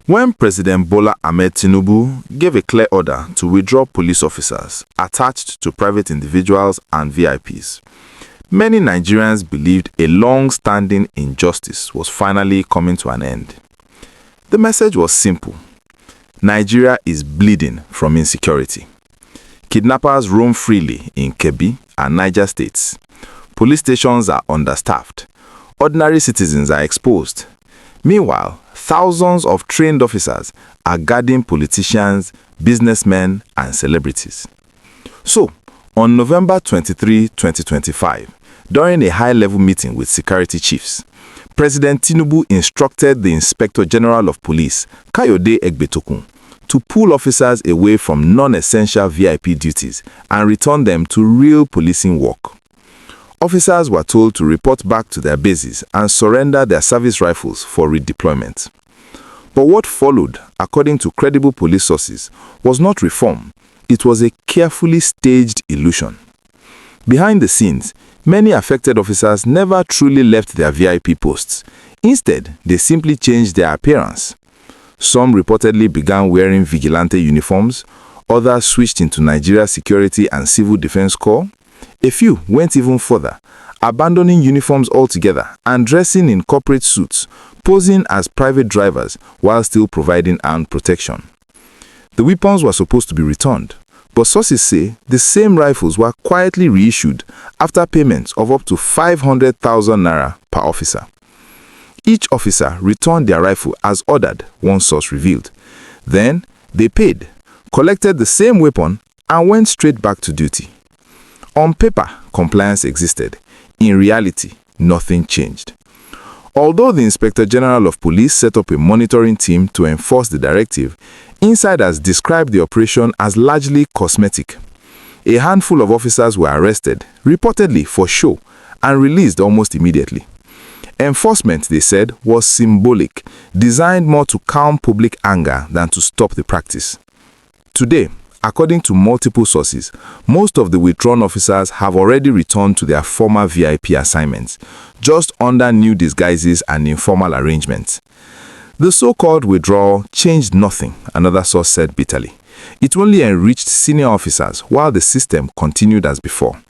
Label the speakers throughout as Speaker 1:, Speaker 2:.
Speaker 1: When President Bola Tinubu gave a clear order to withdraw police officers attached to private individuals and VIPs, many Nigerians believed a long-standing injustice was finally coming to an end. The message was simple. Nigeria is bleeding from insecurity. Kidnappers roam freely in Kebbi and Niger states. Police stations are understaffed. Ordinary citizens are exposed. Meanwhile, thousands of trained officers are guarding politicians, businessmen, and celebrities. So, on November 23, 2025, during a high-level meeting with security chiefs, President Tinubu instructed the Inspector-General of Police, Kayode Egbetokun, to pull officers away from non-essential VIP duties and return them to real policing work. Officers were told to report back to their bases and surrender their service rifles for redeployment. But what followed, according to credible police sources, was not reform. It was a carefully staged illusion. Behind the scenes, many affected officers never truly left their VIP posts. Instead, they simply changed their appearance. Some reportedly began wearing vigilante uniforms, others switched into Nigeria's Security and Civil Defense Corps. A few went even further, abandoning uniforms altogether and dressing in corporate suits, posing as private drivers while still providing armed protection. The weapons were supposed to be returned, but sources say the same rifles were quietly reissued after payments of up to 500,000 naira per officer. Each officer returned their rifle as ordered, one source revealed. Then, they paid, collected the same weapon, and went straight back to duty. On paper, compliance existed. In reality, nothing changed. Although the Inspector-General of Police set up a monitoring team to enforce the directive, insiders described the operation as largely cosmetic. A handful of officers were arrested, reportedly for show, and released almost immediately. Enforcement, they said, was symbolic, designed more to calm public anger than to stop the practice. Today, according to multiple sources, most of the withdrawn officers have already returned to their former VIP assignments, just under new disguises and informal arrangements. The so-called withdrawal changed nothing, another source said bitterly. It only enriched senior officers while the system continued as before.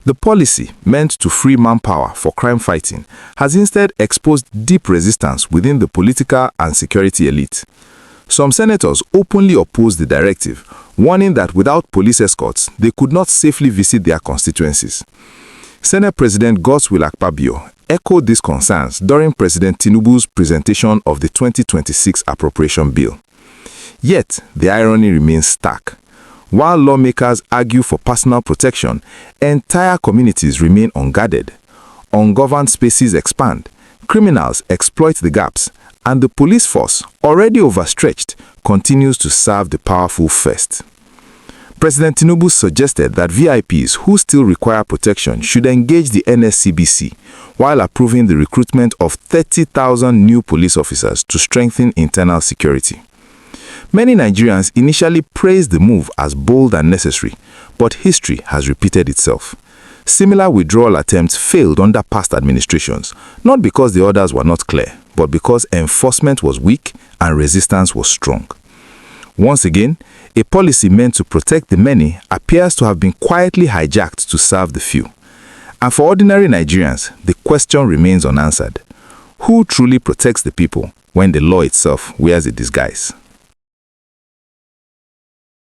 Speaker 1: The policy, meant to free manpower for crime fighting, has instead exposed deep resistance within the political and security elite. Some senators openly opposed the directive, warning that without police escorts, they could not safely visit their constituencies. Senate President Godswill Akpabio echoed these concerns during President Tinubu's presentation of the 2026 appropriation bill. Yet, the irony remains stark. While lawmakers argue for personal protection, entire communities remain unguarded. Ungoverned spaces expand, criminals exploit the gaps, and the police force, already overstretched, continues to serve the powerful first. President Tinubu suggested that VIPs who still require protection should engage the NSCDC while approving the recruitment of 30,000 new police officers to strengthen internal security. Many Nigerians initially praised the move as bold and necessary, but history has repeated itself. Similar withdrawal attempts failed under past administrations, not because the orders were not clear, but because enforcement was weak and resistance was strong. Once again, a policy meant to protect the many appears to have been quietly hijacked to serve the few. And for ordinary Nigerians, the question remains unanswered. Who truly protects the people when the law itself wears a disguise?